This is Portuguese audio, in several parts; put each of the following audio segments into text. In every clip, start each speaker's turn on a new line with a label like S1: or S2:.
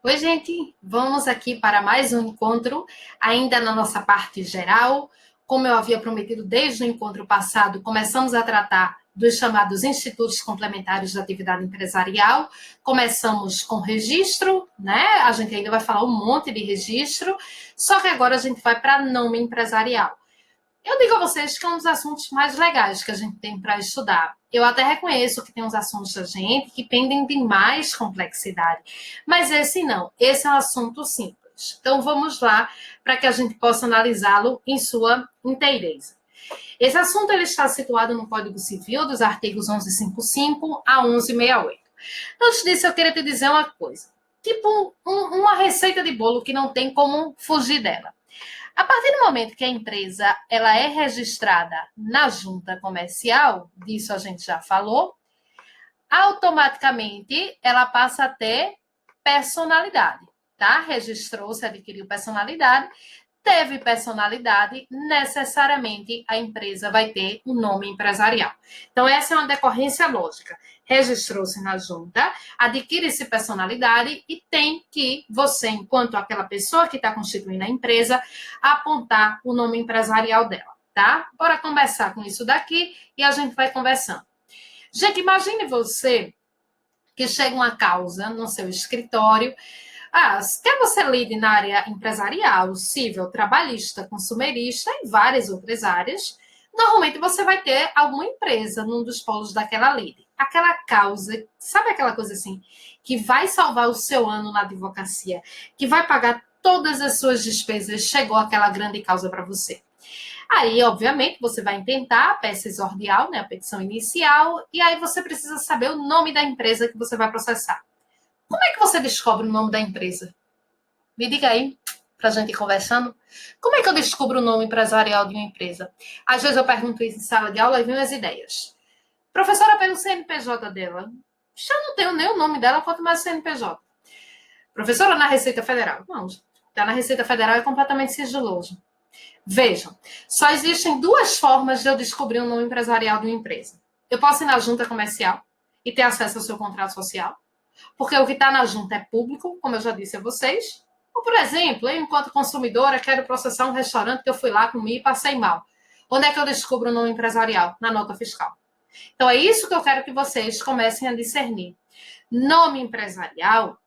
S1: Oi, gente! Vamos aqui para mais um encontro, ainda na nossa parte geral. Como eu havia prometido desde o encontro passado, começamos a tratar dos chamados institutos complementares de atividade empresarial. Começamos com registro, né? A gente ainda vai falar um monte de registro, só que agora a gente vai para nome empresarial. Eu digo a vocês que é um dos assuntos mais legais que a gente tem para estudar. Eu até reconheço que tem uns assuntos da gente que pendem de mais complexidade, mas esse não, esse é um assunto simples. Então vamos lá para que a gente possa analisá-lo em sua inteireza. Esse assunto ele está situado no Código Civil dos artigos 1155 a 1168. Antes disso, eu queria te dizer uma coisa. Tipo uma receita de bolo que não tem como fugir dela. A partir do momento que a empresa ela é registrada na junta comercial, disso a gente já falou, automaticamente ela passa a ter personalidade, tá? Registrou-se, adquiriu personalidade, teve personalidade, necessariamente a empresa vai ter um nome empresarial. Então, essa é uma decorrência lógica. Registrou-se na junta, adquire-se personalidade e tem que você, enquanto aquela pessoa que está constituindo a empresa, apontar o nome empresarial dela, tá? Bora conversar com isso daqui e a gente vai conversando. Gente, imagine você que chega uma causa no seu escritório. Quer você lide na área empresarial, civil, trabalhista, consumerista e várias outras áreas, normalmente você vai ter alguma empresa num dos polos daquela lide. Aquela causa, sabe aquela coisa assim, que vai salvar o seu ano na advocacia, que vai pagar todas as suas despesas, chegou aquela grande causa para você. Aí, obviamente, você vai intentar a peça exordial, né, a petição inicial, e aí você precisa saber o nome da empresa que você vai processar. Como é que você descobre o nome da empresa? Me diga aí, para a gente ir conversando. Como é que eu descubro o nome empresarial de uma empresa? Às vezes eu pergunto isso em sala de aula e vem as ideias. Professora, pelo CNPJ dela. Já não tenho nem o nome dela, quanto mais o CNPJ. Professora, na Receita Federal. Não, está na Receita Federal, é completamente sigiloso. Vejam, só existem duas formas de eu descobrir o nome empresarial de uma empresa. Eu posso ir na junta comercial e ter acesso ao seu contrato social, porque o que está na junta é público, como eu já disse a vocês. Ou, por exemplo, eu, enquanto consumidora, quero processar um restaurante que eu fui lá, comi e passei mal. Onde é que eu descubro o nome empresarial? Na nota fiscal. Então, é isso que eu quero que vocês comecem a discernir. Nome empresarial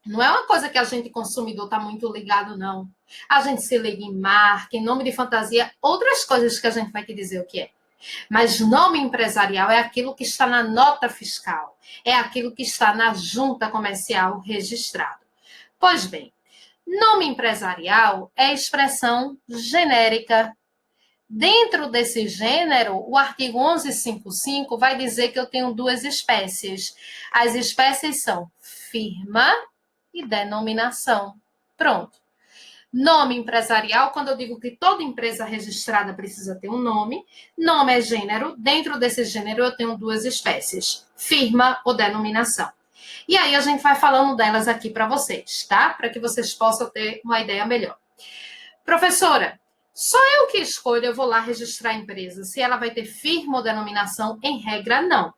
S1: não é uma coisa que a gente, consumidor, está muito ligado, não. A gente se liga em marca, em nome de fantasia, outras coisas que a gente vai te dizer o que é. Mas nome empresarial é aquilo que está na nota fiscal, é aquilo que está na junta comercial registrado. Pois bem, nome empresarial é expressão genérica. Dentro desse gênero, o artigo 1155 vai dizer que eu tenho duas espécies. As espécies são firma e denominação. Pronto. Nome empresarial, quando eu digo que toda empresa registrada precisa ter um nome. Nome é gênero. Dentro desse gênero, eu tenho duas espécies: firma ou denominação. E aí a gente vai falando delas aqui para vocês, tá? Para que vocês possam ter uma ideia melhor. Professora, só eu que escolho, eu vou lá registrar a empresa. Se ela vai ter firma ou denominação, em regra, não.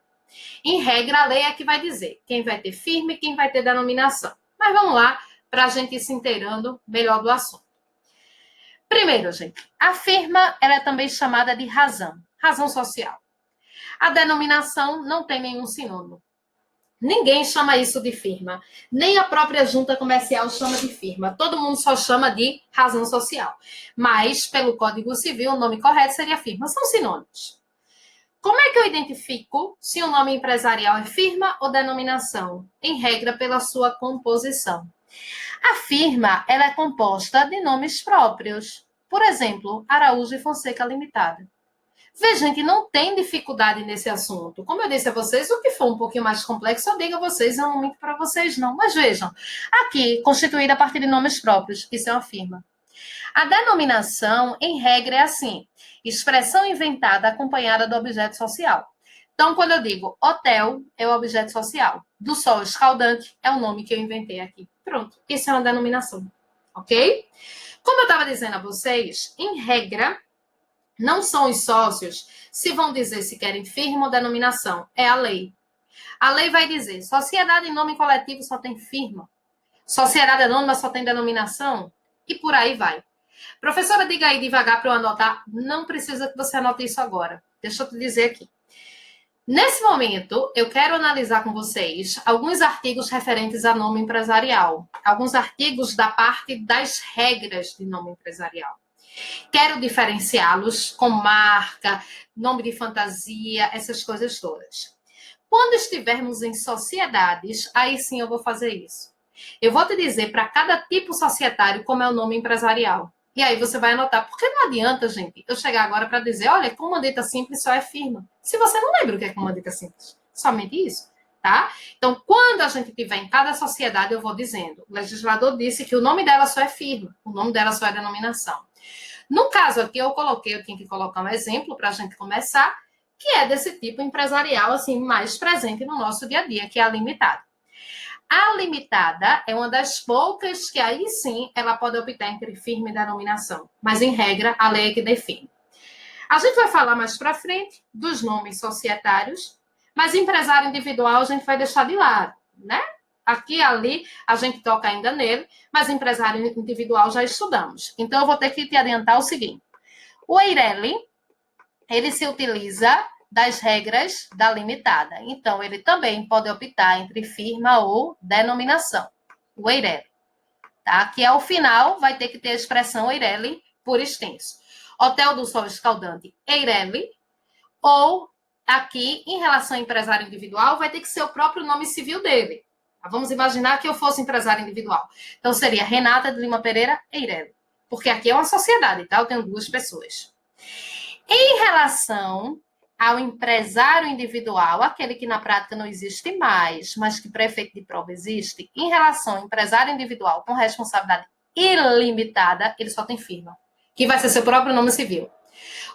S1: Em regra, a lei é que vai dizer quem vai ter firma e quem vai ter denominação. Mas vamos lá, para a gente ir se inteirando melhor do assunto. Primeiro, gente, a firma ela é também chamada de razão social. A denominação não tem nenhum sinônimo. Ninguém chama isso de firma. Nem a própria junta comercial chama de firma. Todo mundo só chama de razão social. Mas, pelo Código Civil, o nome correto seria firma. São sinônimos. Como é que eu identifico se o nome empresarial é firma ou denominação? Em regra, pela sua composição. A firma ela é composta de nomes próprios. Por exemplo, Araújo e Fonseca Limitada. Veja, gente, não tem dificuldade nesse assunto. Como eu disse a vocês, o que for um pouquinho mais complexo, eu digo a vocês, eu não minto para vocês, não. Mas vejam, aqui, constituída a partir de nomes próprios, isso é uma firma. A denominação, em regra, é assim: expressão inventada acompanhada do objeto social. Então, quando eu digo hotel, é o objeto social. Do sol escaldante é o nome que eu inventei aqui. Pronto, isso é uma denominação, ok? Como eu estava dizendo a vocês, em regra, não são os sócios se vão dizer se querem firma ou denominação. É a lei. A lei vai dizer, sociedade em nome coletivo só tem firma. Sociedade anônima só tem denominação? E por aí vai. Professora, diga aí devagar para eu anotar. Não precisa que você anote isso agora. Deixa eu te dizer aqui. Nesse momento, eu quero analisar com vocês alguns artigos referentes a nome empresarial. Alguns artigos da parte das regras de nome empresarial. Quero diferenciá-los com marca, nome de fantasia, essas coisas todas. Quando estivermos em sociedades, aí sim eu vou fazer isso. Eu vou te dizer para cada tipo societário como é o nome empresarial. E aí você vai anotar, porque não adianta, gente, eu chegar agora para dizer, olha, comandita simples só é firma. Se você não lembra o que é comandita simples, somente isso, tá? Então, quando a gente tiver em cada sociedade, eu vou dizendo, o legislador disse que o nome dela só é firma, o nome dela só é denominação. No caso aqui, eu tinha que colocar um exemplo para a gente começar, que é desse tipo empresarial, assim, mais presente no nosso dia a dia, que é a limitada. A limitada é uma das poucas que aí sim ela pode optar entre firma e denominação, mas em regra a lei é que define. A gente vai falar mais para frente dos nomes societários, mas empresário individual a gente vai deixar de lado, né? Aqui e ali a gente toca ainda nele, mas empresário individual já estudamos. Então eu vou ter que te adiantar o seguinte: o EIRELI, ele se utiliza das regras da limitada. Então, ele também pode optar entre firma ou denominação. O EIRELI. Tá? Que ao final vai ter que ter a expressão EIRELI por extenso. Hotel do Sol Escaldante, EIRELI. Ou, aqui, em relação ao empresário individual, vai ter que ser o próprio nome civil dele. Vamos imaginar que eu fosse empresário individual. Então, seria Renata de Lima Pereira, EIRELI. Porque aqui é uma sociedade, tá? Eu tenho 2 pessoas. Em relação ao empresário individual, aquele que na prática não existe mais, mas que para efeito de prova existe, em relação ao empresário individual com responsabilidade ilimitada, ele só tem firma, que vai ser seu próprio nome civil.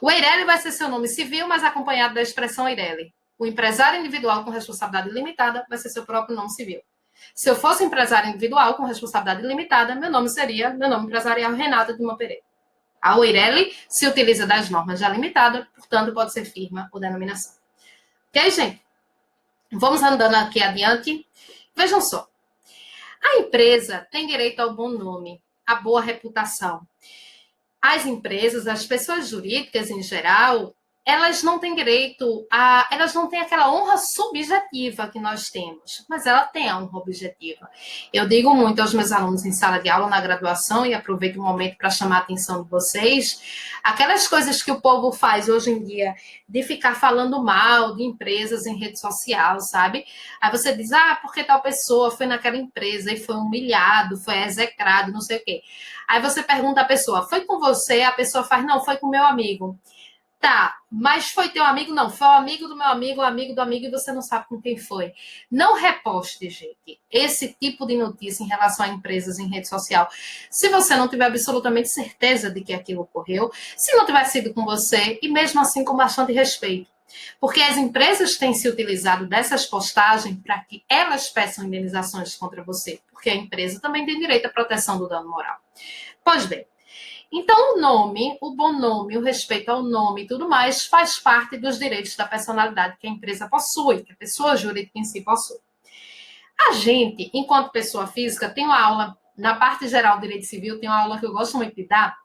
S1: O EIRELI vai ser seu nome civil, mas acompanhado da expressão EIRELI. O empresário individual com responsabilidade ilimitada vai ser seu próprio nome civil. Se eu fosse empresário individual com responsabilidade ilimitada, meu nome empresarial Renata de Lima Pereira. A EIRELI se utiliza das normas já limitadas, portanto, pode ser firma ou denominação. Ok, gente? Vamos andando aqui adiante. Vejam só. A empresa tem direito ao bom nome, à boa reputação. As empresas, as pessoas jurídicas em geral, elas não têm direito elas não têm aquela honra subjetiva que nós temos, mas ela tem a honra objetiva. Eu digo muito aos meus alunos em sala de aula na graduação, e aproveito o momento para chamar a atenção de vocês, aquelas coisas que o povo faz hoje em dia, de ficar falando mal de empresas em rede social, sabe? Aí você diz, porque tal pessoa foi naquela empresa e foi humilhado, foi execrado, não sei o quê. Aí você pergunta à pessoa, foi com você? A pessoa faz, não, foi com meu amigo. Tá, mas foi teu amigo? Não, foi o amigo do meu amigo, o amigo do amigo, e você não sabe com quem foi. Não reposte, gente, esse tipo de notícia em relação a empresas em rede social. Se você não tiver absolutamente certeza de que aquilo ocorreu, se não tiver sido com você, e mesmo assim com bastante respeito. Porque as empresas têm se utilizado dessas postagens para que elas peçam indenizações contra você, porque a empresa também tem direito à proteção do dano moral. Pois bem, então, o nome, o bom nome, o respeito ao nome e tudo mais faz parte dos direitos da personalidade que a empresa possui, que a pessoa jurídica em si possui. A gente, enquanto pessoa física, tem uma aula, na parte geral do direito civil, tem uma aula que eu gosto muito de dar,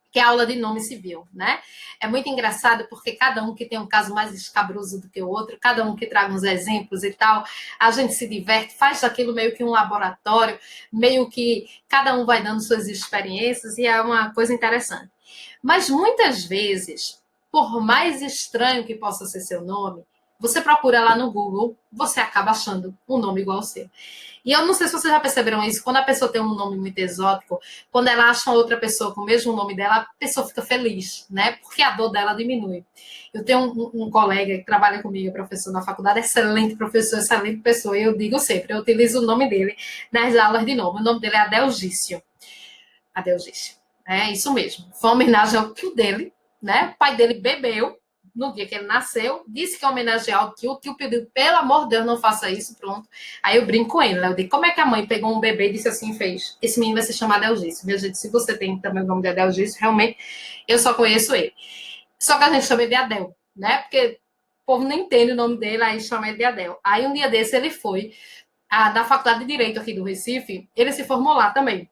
S1: que é a aula de nome civil, né? É muito engraçado porque cada um que tem um caso mais escabroso do que o outro, cada um que traga uns exemplos e tal, a gente se diverte, faz daquilo meio que um laboratório, meio que cada um vai dando suas experiências e é uma coisa interessante. Mas muitas vezes, por mais estranho que possa ser seu nome, você procura lá no Google, você acaba achando um nome igual ao seu. E eu não sei se vocês já perceberam isso, quando a pessoa tem um nome muito exótico, quando ela acha uma outra pessoa com o mesmo nome dela, a pessoa fica feliz, né? Porque a dor dela diminui. Eu tenho um colega que trabalha comigo, professor na faculdade, excelente professor, excelente pessoa, e eu digo sempre, eu utilizo o nome dele nas aulas de nome. O nome dele é Adelgício. Adelgício. É isso mesmo. Foi uma homenagem ao tio dele, né? O pai dele bebeu no dia que ele nasceu, disse que ia homenagear o tio pediu, pelo amor de Deus, não faça isso, pronto. Aí eu brinco com ele, né? Eu digo, como é que a mãe pegou um bebê e disse assim, fez, esse menino vai se chamar Adelgício. Meu gente, se você tem também o nome de Adelgício, realmente, eu só conheço ele. Só que a gente chama ele de Adel, né? Porque o povo não entende o nome dele, aí chama ele de Adel. Aí um dia desse ele foi da Faculdade de Direito aqui do Recife, ele se formou lá também,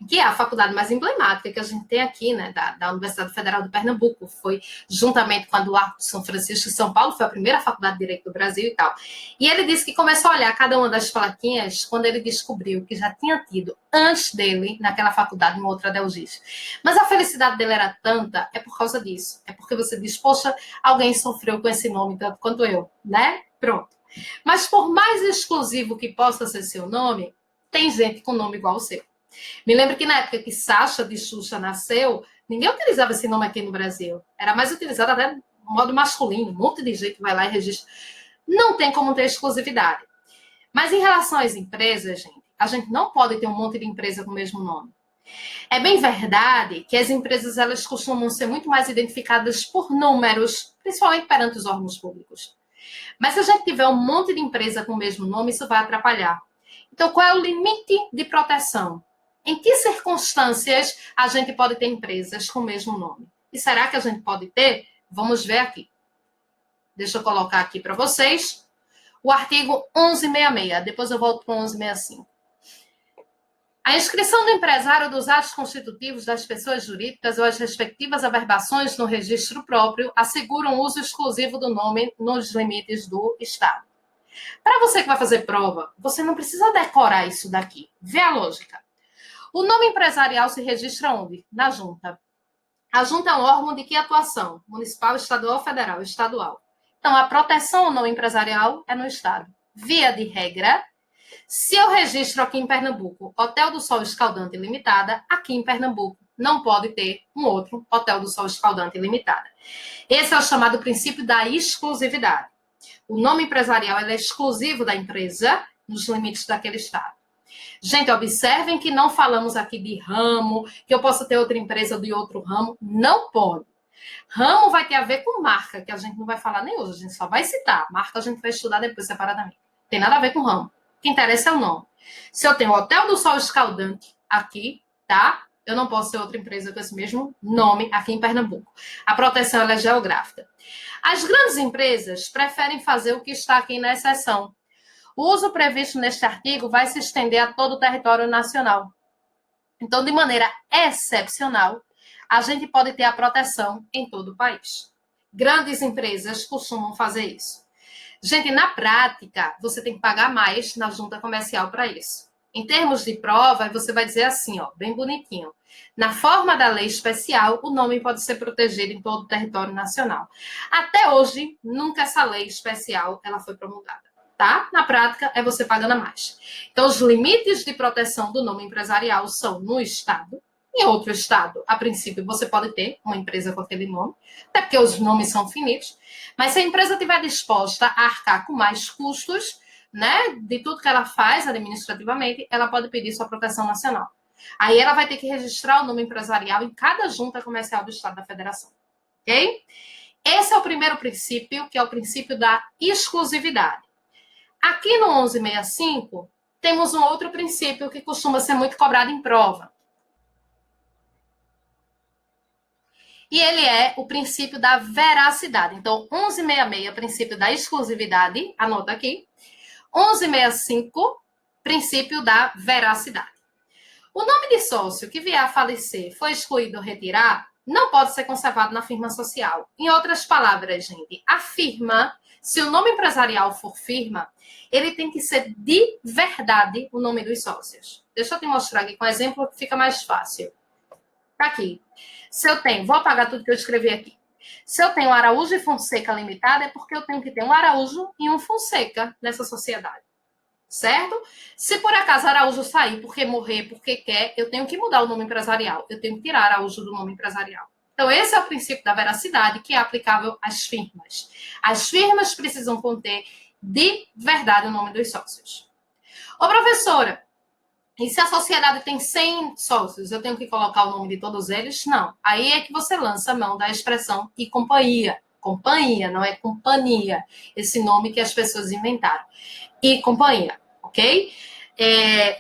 S1: que é a faculdade mais emblemática que a gente tem aqui, né, da Universidade Federal de Pernambuco. Foi juntamente com a do Arco de São Francisco de São Paulo, foi a primeira faculdade de Direito do Brasil e tal. E ele disse que começou a olhar cada uma das plaquinhas quando ele descobriu que já tinha tido, antes dele, naquela faculdade, uma outra Adelgis. Mas a felicidade dele era tanta, é por causa disso. É porque você diz, poxa, alguém sofreu com esse nome tanto quanto eu, né? Pronto. Mas por mais exclusivo que possa ser seu nome, tem gente com nome igual ao seu. Me lembro que na época que Sasha de Xuxa nasceu, ninguém utilizava esse nome aqui no Brasil. Era mais utilizado até no modo masculino. Um monte de gente vai lá e registra. Não tem como ter exclusividade. Mas em relação às empresas, gente, a gente não pode ter um monte de empresa com o mesmo nome. É bem verdade que as empresas elas costumam ser muito mais identificadas por números, principalmente perante os órgãos públicos. Mas se a gente tiver um monte de empresa com o mesmo nome, isso vai atrapalhar. Então, qual é o limite de proteção? Em que circunstâncias a gente pode ter empresas com o mesmo nome? E será que a gente pode ter? Vamos ver aqui. Deixa eu colocar aqui para vocês o artigo 1166. Depois eu volto para o 1165. A inscrição do empresário dos atos constitutivos das pessoas jurídicas ou as respectivas averbações no registro próprio asseguram o uso exclusivo do nome nos limites do Estado. Para você que vai fazer prova, você não precisa decorar isso daqui. Vê a lógica. O nome empresarial se registra onde? Na junta. A junta é um órgão de que atuação? Municipal, estadual, federal, estadual. Então, a proteção ao nome empresarial é no Estado. Via de regra, se eu registro aqui em Pernambuco Hotel do Sol Escaldante Limitada, aqui em Pernambuco não pode ter um outro Hotel do Sol Escaldante Limitada. Esse é o chamado princípio da exclusividade. O nome empresarial é exclusivo da empresa nos limites daquele Estado. Gente, observem que não falamos aqui de ramo, que eu possa ter outra empresa de outro ramo. Não pode. Ramo vai ter a ver com marca, que a gente não vai falar nem hoje, a gente só vai citar. Marca a gente vai estudar depois separadamente. Tem nada a ver com ramo. O que interessa é o nome. Se eu tenho Hotel do Sol Escaldante aqui, tá? Eu não posso ter outra empresa com esse mesmo nome aqui em Pernambuco. A proteção ela é geográfica. As grandes empresas preferem fazer o que está aqui na exceção. O uso previsto neste artigo vai se estender a todo o território nacional. Então, de maneira excepcional, a gente pode ter a proteção em todo o país. Grandes empresas costumam fazer isso. Gente, na prática, você tem que pagar mais na junta comercial para isso. Em termos de prova, você vai dizer assim, ó, bem bonitinho. Na forma da lei especial, o nome pode ser protegido em todo o território nacional. Até hoje, nunca essa lei especial ela foi promulgada. Tá? Na prática, é você pagando a mais. Então, os limites de proteção do nome empresarial são no Estado. Em outro Estado, a princípio, você pode ter uma empresa com aquele nome, até porque os nomes são finitos. Mas se a empresa estiver disposta a arcar com mais custos, né, de tudo que ela faz administrativamente, ela pode pedir sua proteção nacional. Aí ela vai ter que registrar o nome empresarial em cada junta comercial do Estado da Federação. Ok? Esse é o primeiro princípio, que é o princípio da exclusividade. Aqui no 1165, temos um outro princípio que costuma ser muito cobrado em prova. E ele é o princípio da veracidade. Então, 1166, princípio da exclusividade, anota aqui. 1165, princípio da veracidade. O nome de sócio que vier a falecer, foi excluído ou retirar, não pode ser conservado na firma social. Em outras palavras, gente, a firma, se o nome empresarial for firma, ele tem que ser de verdade o nome dos sócios. Deixa eu te mostrar aqui com um exemplo que fica mais fácil. Tá aqui. Se eu tenho, vou apagar tudo que eu escrevi aqui. Se eu tenho Araújo e Fonseca Limitada, é porque eu tenho que ter um Araújo e um Fonseca nessa sociedade. Certo? Se por acaso Araújo sair porque morrer, porque quer, eu tenho que mudar o nome empresarial. Eu tenho que tirar Araújo do nome empresarial. Então, esse é o princípio da veracidade que é aplicável às firmas. As firmas precisam conter de verdade o nome dos sócios. Ô, professora, e se a sociedade tem 100 sócios, eu tenho que colocar o nome de todos eles? Não. Aí é que você lança a mão da expressão e companhia. Companhia, não é companhia. Esse nome que as pessoas inventaram. E companhia, ok?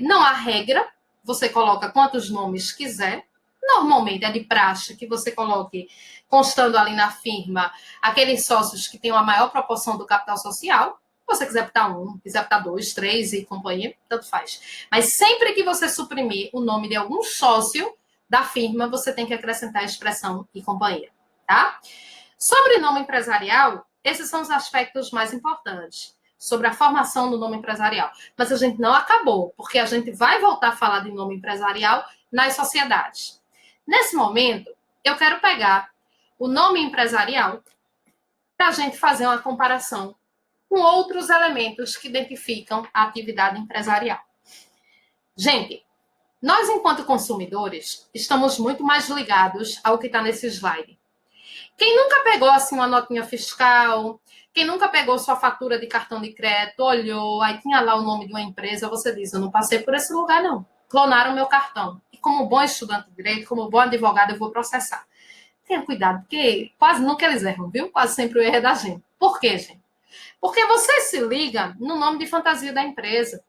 S1: Não há regra. Você coloca quantos nomes quiser. Normalmente é de praxe que você coloque, constando ali na firma, aqueles sócios que têm a maior proporção do capital social. Se você quiser botar um, quiser botar dois, três e companhia, tanto faz. Mas sempre que você suprimir o nome de algum sócio da firma, você tem que acrescentar a expressão e companhia, tá? Sobrenome empresarial, esses são os aspectos mais importantes sobre a formação do nome empresarial. Mas a gente não acabou, porque a gente vai voltar a falar de nome empresarial nas sociedades. Nesse momento, eu quero pegar o nome empresarial para a gente fazer uma comparação com outros elementos que identificam a atividade empresarial. Gente, nós, enquanto consumidores, estamos muito mais ligados ao que está nesse slide. Quem nunca pegou assim uma notinha fiscal, quem nunca pegou sua fatura de cartão de crédito, olhou, aí tinha lá o nome de uma empresa, você diz, eu não passei por esse lugar, não. Clonaram meu cartão. E como bom estudante de direito, como bom advogado, eu vou processar. Tenha cuidado, porque quase nunca eles erram, viu? Quase sempre o erro é da gente. Por quê, gente? Porque você se liga no nome de fantasia da empresa.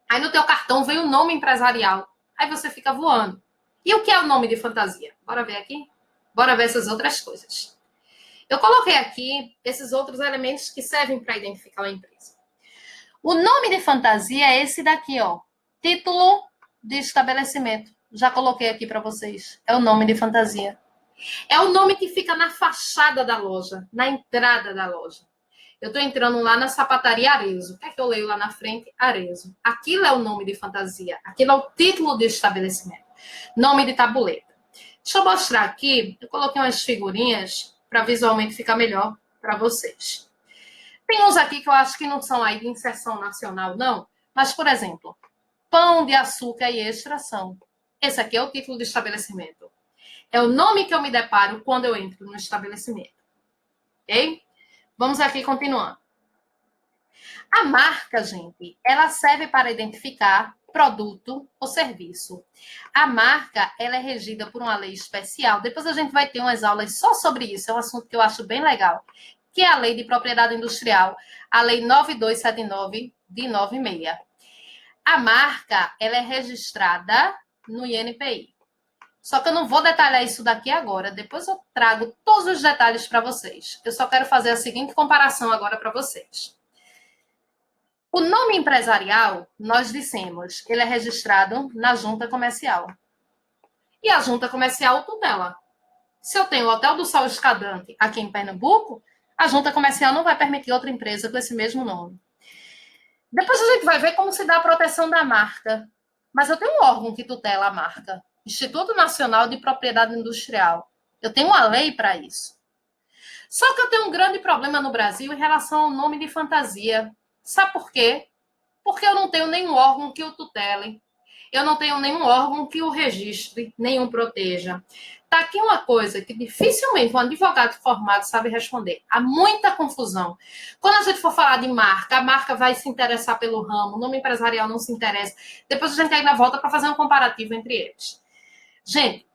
S1: Aí no teu cartão vem o nome empresarial. Aí você fica voando. E o que é o nome de fantasia? Bora ver aqui? Bora ver essas outras coisas. Eu coloquei aqui esses outros elementos que servem para identificar uma empresa. O nome de fantasia é esse daqui, ó. Título de estabelecimento. Já coloquei aqui para vocês. É o nome de fantasia. É o nome que fica na fachada da loja, na entrada da loja. Eu estou entrando lá na sapataria Arezzo. O que é que eu leio lá na frente? Arezzo. Aquilo é o nome de fantasia. Aquilo é o título de estabelecimento. Nome de tabuleta. Deixa eu mostrar aqui. Eu coloquei umas figurinhas para visualmente ficar melhor para vocês. Tem uns aqui que eu acho que não são aí de inserção nacional, não. Mas, por exemplo, pão de açúcar e extração. Esse aqui é o título de estabelecimento. É o nome que eu me deparo quando eu entro no estabelecimento. Ok? Vamos aqui continuando. A marca, gente, ela serve para identificar produto ou serviço. A marca, ela é regida por uma lei especial. Depois a gente vai ter umas aulas só sobre isso. É um assunto que eu acho bem legal. Que é a Lei de Propriedade Industrial, a Lei 9279 de 96. A marca, ela é registrada no INPI. Só que eu não vou detalhar isso daqui agora. Depois eu trago todos os detalhes para vocês. Eu só quero fazer a seguinte comparação agora para vocês. O nome empresarial, nós dissemos, ele é registrado na junta comercial. E a junta comercial tutela. Se eu tenho o Hotel do Sol Escadante aqui em Pernambuco, a junta comercial não vai permitir outra empresa com esse mesmo nome. Depois a gente vai ver como se dá a proteção da marca. Mas eu tenho um órgão que tutela a marca. Instituto Nacional de Propriedade Industrial. Eu tenho uma lei para isso. Só que eu tenho um grande problema no Brasil em relação ao nome de fantasia. Sabe por quê? Porque eu não tenho nenhum órgão que o tutele. Eu não tenho nenhum órgão que o registre, nenhum proteja. Tá aqui uma coisa que dificilmente um advogado formado sabe responder. Há muita confusão. Quando a gente for falar de marca, a marca vai se interessar pelo ramo, o nome empresarial não se interessa. Depois a gente ainda volta para fazer um comparativo entre eles. Gente,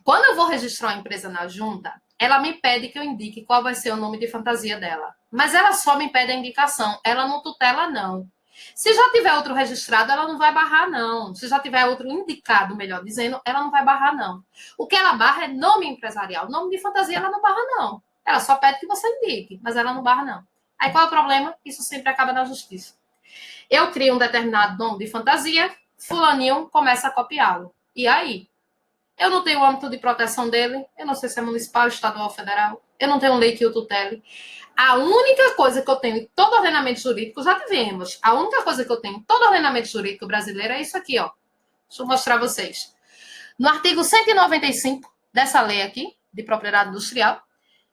S1: quando eu vou registrar uma empresa na junta, ela me pede que eu indique qual vai ser o nome de fantasia dela. Mas ela só me pede a indicação. Ela não tutela, não. Se já tiver outro registrado, ela não vai barrar, não. Se já tiver outro indicado, melhor dizendo, ela não vai barrar, não. O que ela barra é nome empresarial. Nome de fantasia, ela não barra, não. Ela só pede que você indique, mas ela não barra, não. Aí qual é o problema? Isso sempre acaba na justiça. Eu crio um determinado nome de fantasia, fulaninho começa a copiá-lo. E aí? Eu não tenho o âmbito de proteção dele, eu não sei se é municipal, estadual ou federal, eu não tenho lei que o tutele. A única coisa que eu tenho em todo ordenamento jurídico, já tivemos, a única coisa que eu tenho em todo ordenamento jurídico brasileiro é isso aqui, ó. Deixa eu mostrar a vocês. No artigo 195 dessa lei aqui, de propriedade industrial,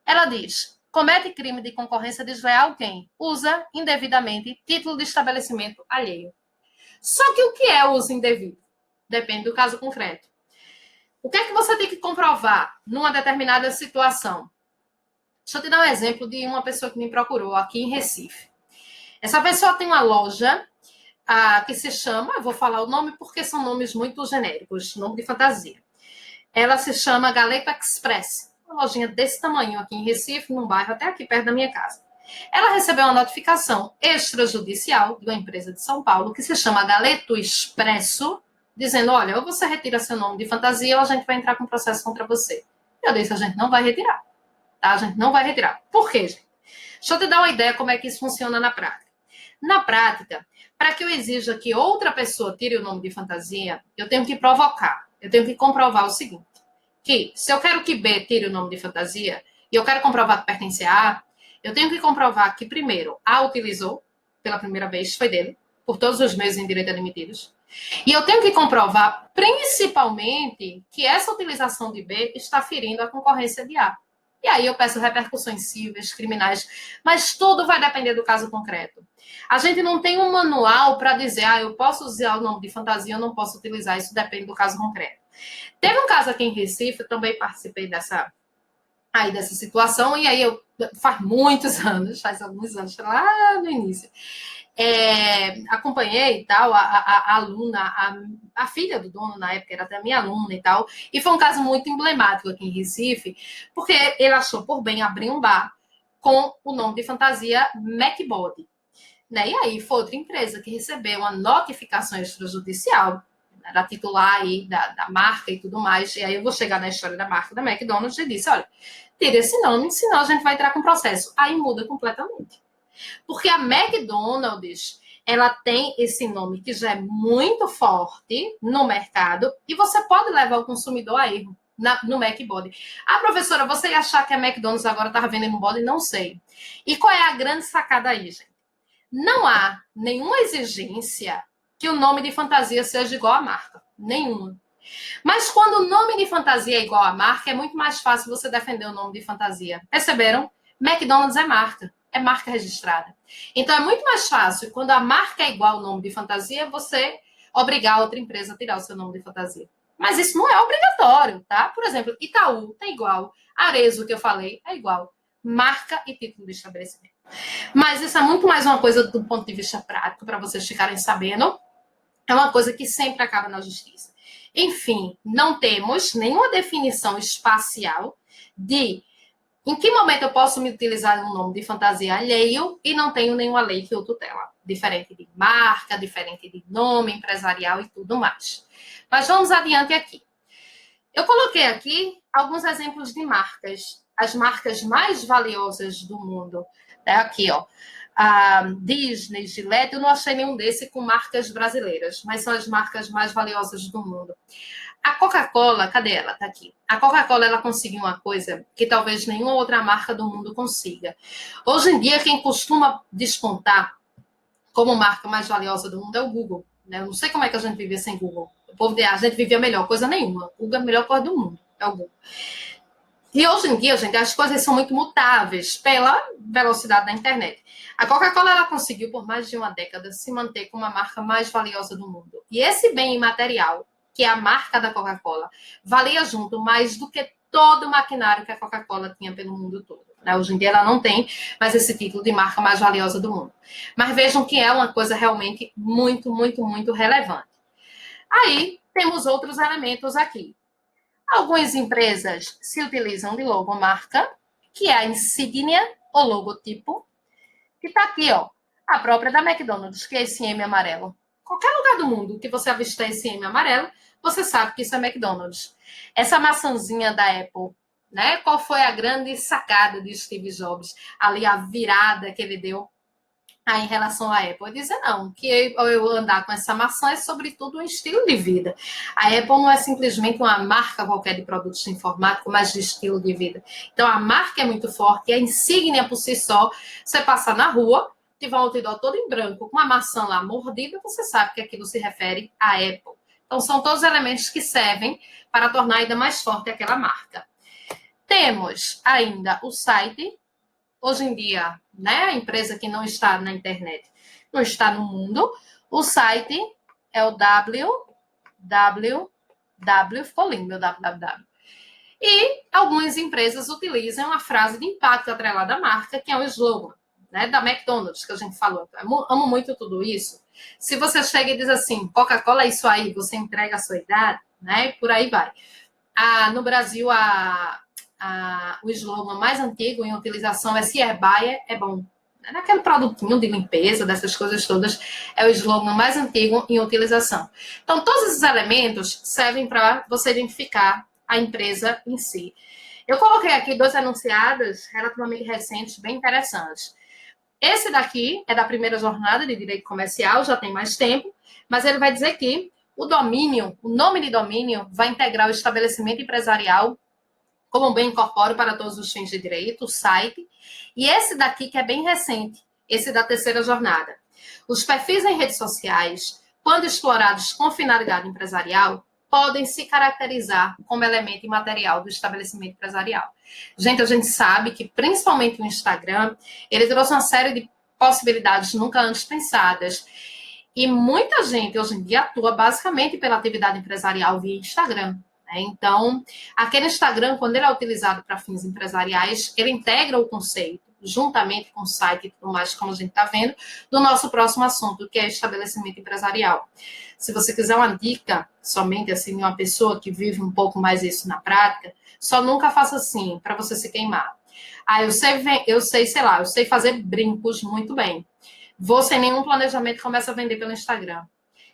S1: ela diz: comete crime de concorrência desleal quem usa indevidamente título de estabelecimento alheio. Só que o que é uso indevido? Depende do caso concreto. O que é que você tem que comprovar numa determinada situação? Deixa eu te dar um exemplo de uma pessoa que me procurou aqui em Recife. Essa pessoa tem uma loja que se chama, eu vou falar o nome porque são nomes muito genéricos, nome de fantasia. Ela se chama Galeta Express, uma lojinha desse tamanho aqui em Recife, num bairro até aqui perto da minha casa. Ela recebeu uma notificação extrajudicial de uma empresa de São Paulo que se chama Galeto Expresso, dizendo, olha, ou você retira seu nome de fantasia ou a gente vai entrar com processo contra você. Eu disse, a gente não vai retirar. Tá? A gente não vai retirar. Por quê, gente? Deixa eu te dar uma ideia como é que isso funciona na prática. Na prática, para que eu exija que outra pessoa tire o nome de fantasia, eu tenho que provocar, eu tenho que comprovar o seguinte, que se eu quero que B tire o nome de fantasia, e eu quero comprovar que pertence a A, eu tenho que comprovar que, primeiro, A utilizou, pela primeira vez, foi dele, por todos os meses em direito admitidos, e eu tenho que comprovar, principalmente, que essa utilização de B está ferindo a concorrência de A. E aí eu peço repercussões cíveis, criminais, mas tudo vai depender do caso concreto. A gente não tem um manual para dizer, eu posso usar o nome de fantasia, eu não posso utilizar, isso depende do caso concreto. Teve um caso aqui em Recife, eu também participei dessa situação, e aí faz muitos anos, faz alguns anos, lá no início, acompanhei e tal, a aluna, a filha do dono na época era até minha aluna e tal, e foi um caso muito emblemático aqui em Recife, porque ele achou por bem abrir um bar com o nome de fantasia MacBody, né? E aí foi outra empresa que recebeu uma notificação extrajudicial, era titular aí da marca e tudo mais, e aí eu vou chegar na história da marca da McDonald's e disse, olha, tira esse nome, senão a gente vai entrar com processo. Aí muda completamente. Porque a McDonald's, ela tem esse nome que já é muito forte no mercado e você pode levar o consumidor a erro no McBody. Professora, você ia achar que a McDonald's agora estava vendendo um body? Não sei. E qual é a grande sacada aí, gente? Não há nenhuma exigência que o nome de fantasia seja igual à marca. Nenhuma. Mas quando o nome de fantasia é igual à marca, é muito mais fácil você defender o nome de fantasia. Perceberam? McDonald's é marca registrada. Então é muito mais fácil, quando a marca é igual ao nome de fantasia, você obrigar a outra empresa a tirar o seu nome de fantasia. Mas isso não é obrigatório, tá? Por exemplo, Itaú é igual. Arezzo, que eu falei, é igual. Marca e título de estabelecimento. Mas isso é muito mais uma coisa do ponto de vista prático, para vocês ficarem sabendo. É uma coisa que sempre acaba na justiça. Enfim, não temos nenhuma definição espacial de em que momento eu posso me utilizar um nome de fantasia alheio e não tenho nenhuma lei que o tutela. Diferente de marca, diferente de nome empresarial e tudo mais. Mas vamos adiante aqui. Eu coloquei aqui alguns exemplos de marcas. As marcas mais valiosas do mundo. Aqui, ó. A Disney, Gillette, eu não achei nenhum desse com marcas brasileiras, mas são as marcas mais valiosas do mundo. A Coca-Cola, cadê ela? Tá aqui. A Coca-Cola, ela conseguiu uma coisa que talvez nenhuma outra marca do mundo consiga. Hoje em dia, quem costuma despontar como marca mais valiosa do mundo é o Google. Né? Eu não sei como é que a gente vivia sem Google. O povo a gente vivia melhor, coisa nenhuma. O Google é a melhor coisa do mundo, é o Google. E hoje em dia, gente, as coisas são muito mutáveis pela velocidade da internet. A Coca-Cola, ela conseguiu, por mais de uma década, se manter como a marca mais valiosa do mundo. E esse bem imaterial, que é a marca da Coca-Cola, valia junto mais do que todo o maquinário que a Coca-Cola tinha pelo mundo todo. Hoje em dia ela não tem mais esse título de marca mais valiosa do mundo. Mas vejam que é uma coisa realmente muito, muito, muito relevante. Aí temos outros elementos aqui. Algumas empresas se utilizam de logomarca, que é a insígnia ou logotipo, que está aqui, ó, a própria da McDonald's, que é esse M amarelo. Qualquer lugar do mundo que você avistar esse M amarelo, você sabe que isso é McDonald's. Essa maçãzinha da Apple, né? Qual foi a grande sacada de Steve Jobs? Ali a virada que ele deu aí em relação à Apple. Dizer não, que eu andar com essa maçã é sobretudo um estilo de vida. A Apple não é simplesmente uma marca qualquer de produtos informáticos, mas de estilo de vida. Então a marca é muito forte, a insígnia por si só, você passar na rua, tiver um outdoor todo em branco, com uma maçã lá mordida, você sabe que aquilo se refere à Apple. Então são todos elementos que servem para tornar ainda mais forte aquela marca. Temos ainda o site. Hoje em dia, né, a empresa que não está na internet, não está no mundo, o site é o www, ficou lindo o www. E algumas empresas utilizam a frase de impacto atrelada à marca, que é o slogan, né, da McDonald's, que a gente falou. Eu amo muito tudo isso. Se você chega e diz assim, Coca-Cola é isso aí, você entrega a sua idade, né, e por aí vai. No Brasil, o slogan mais antigo em utilização é se herbaia é bom. Naquele produtinho de limpeza, dessas coisas todas, é o slogan mais antigo em utilização. Então, todos esses elementos servem para você identificar a empresa em si. Eu coloquei aqui 2 enunciados relativamente recentes, bem interessantes. Esse daqui é da primeira jornada de direito comercial, já tem mais tempo, mas ele vai dizer que o domínio, o nome de domínio, vai integrar o estabelecimento empresarial como um bem incorpóreo para todos os fins de direito, o site. E esse daqui, que é bem recente, esse da terceira jornada. Os perfis em redes sociais, quando explorados com finalidade empresarial, podem se caracterizar como elemento imaterial do estabelecimento empresarial. Gente, a gente sabe que, principalmente o Instagram, ele trouxe uma série de possibilidades nunca antes pensadas. E muita gente, hoje em dia, atua basicamente pela atividade empresarial via Instagram. Então, aquele Instagram, quando ele é utilizado para fins empresariais, ele integra o conceito, juntamente com o site e tudo mais, como a gente está vendo, do nosso próximo assunto, que é estabelecimento empresarial. Se você quiser uma dica, somente assim, de uma pessoa que vive um pouco mais isso na prática, só nunca faça assim, para você se queimar. Ah, eu sei, sei lá, eu sei fazer brincos muito bem. Vou sem nenhum planejamento, começa a vender pelo Instagram.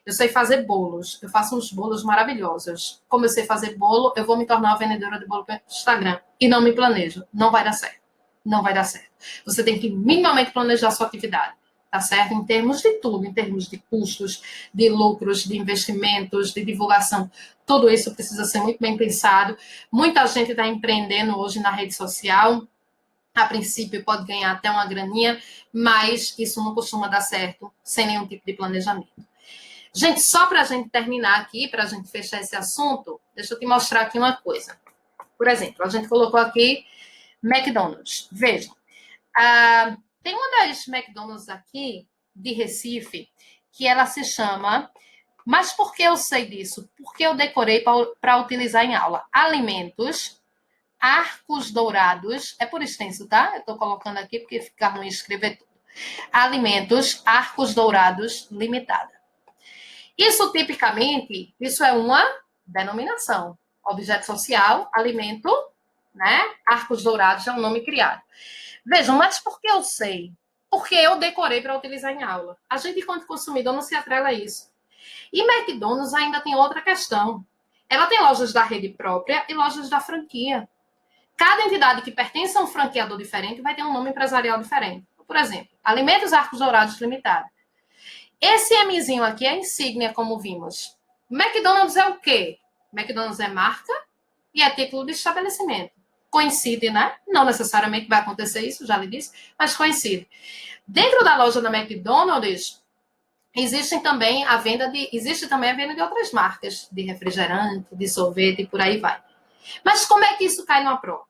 S1: Eu sei fazer bolos, eu faço uns bolos maravilhosos. Como eu sei fazer bolo, eu vou me tornar uma vendedora de bolo pelo Instagram. E não me planejo, não vai dar certo. Não vai dar certo. Você tem que minimamente planejar a sua atividade, tá certo? Em termos de tudo, em termos de custos, de lucros, de investimentos, de divulgação. Tudo isso precisa ser muito bem pensado. Muita gente está empreendendo hoje na rede social. A princípio pode ganhar até uma graninha, mas isso não costuma dar certo sem nenhum tipo de planejamento. Gente, só para a gente terminar aqui, para a gente fechar esse assunto, deixa eu te mostrar aqui uma coisa. Por exemplo, a gente colocou aqui McDonald's. Vejam, tem uma das McDonald's aqui de Recife que ela se chama... Mas por que eu sei disso? Porque eu decorei para utilizar em aula. Alimentos, Arcos Dourados, é por extenso, tá? Eu estou colocando aqui porque fica ruim escrever tudo. Alimentos, Arcos Dourados Limitada. Isso, tipicamente, isso é uma denominação. Objeto social, alimento, né? Arcos Dourados é um nome criado. Vejam, mas por que eu sei? Porque eu decorei para utilizar em aula. A gente, enquanto consumidor, não se atrela a isso. E McDonald's ainda tem outra questão. Ela tem lojas da rede própria e lojas da franquia. Cada entidade que pertence a um franqueador diferente vai ter um nome empresarial diferente. Por exemplo, Alimentos Arcos Dourados Limitada. Esse Mzinho aqui é insígnia, como vimos. McDonald's é o quê? McDonald's é marca e é título de estabelecimento. Coincide, né? Não necessariamente vai acontecer isso, já lhe disse, mas coincide. Dentro da loja da McDonald's, existe também a venda de outras marcas, de refrigerante, de sorvete e por aí vai. Mas como é que isso cai numa prova?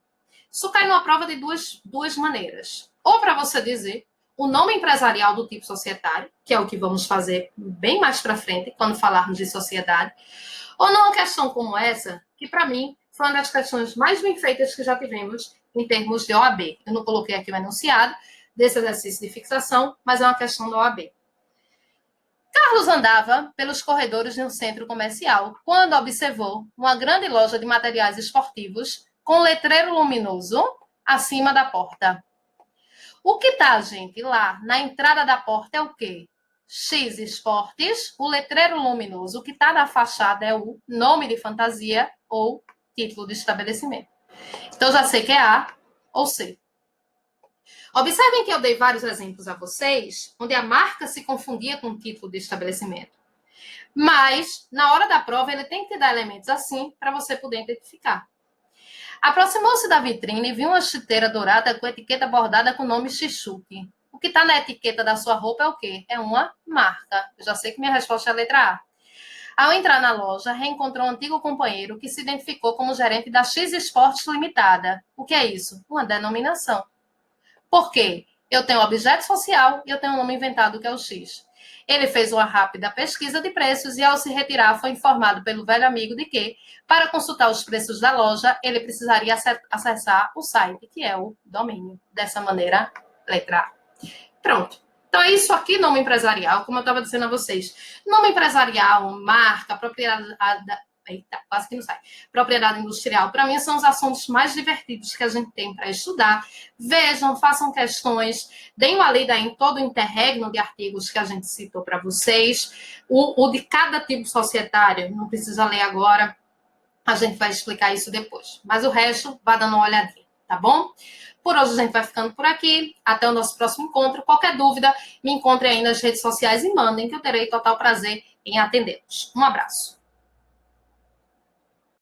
S1: Isso cai numa prova de duas maneiras. Ou para você dizer o nome empresarial do tipo societário, que é o que vamos fazer bem mais para frente, quando falarmos de sociedade, ou numa questão como essa, que para mim foi uma das questões mais bem feitas que já tivemos em termos de OAB. Eu não coloquei aqui o enunciado desse exercício de fixação, mas é uma questão da OAB. Carlos andava pelos corredores de um centro comercial quando observou uma grande loja de materiais esportivos com letreiro luminoso acima da porta. O que tá, gente, lá na entrada da porta é o quê? X Esportes, o letreiro luminoso. O que está na fachada é o nome de fantasia ou título de estabelecimento. Então, já sei que é A ou C. Observem que eu dei vários exemplos a vocês, onde a marca se confundia com o título de estabelecimento. Mas, na hora da prova, ele tem que dar elementos assim para você poder identificar. Aproximou-se da vitrine e viu uma chuteira dourada com etiqueta bordada com o nome Xixuque. O que está na etiqueta da sua roupa é o quê? É uma marca. Eu já sei que minha resposta é a letra A. Ao entrar na loja, reencontrou um antigo companheiro que se identificou como gerente da X Esportes Limitada. O que é isso? Uma denominação. Por quê? Eu tenho objeto social e eu tenho um nome inventado que é o X. Ele fez uma rápida pesquisa de preços e, ao se retirar, foi informado pelo velho amigo de que, para consultar os preços da loja, ele precisaria acessar o site, que é o domínio. Dessa maneira, letra A. Pronto. Então, é isso aqui, nome empresarial, como eu estava dizendo a vocês. Nome empresarial, marca, propriedade... Eita, quase que não sai. Propriedade industrial, para mim, são os assuntos mais divertidos que a gente tem para estudar. Vejam, façam questões, deem uma lida em todo o interregno de artigos que a gente citou para vocês. O de cada tipo societário, não precisa ler agora. A gente vai explicar isso depois. Mas o resto, vá dando uma olhadinha, tá bom? Por hoje a gente vai ficando por aqui. Até o nosso próximo encontro. Qualquer dúvida, me encontre aí nas redes sociais e mandem, que eu terei total prazer em atendê-los. Um abraço.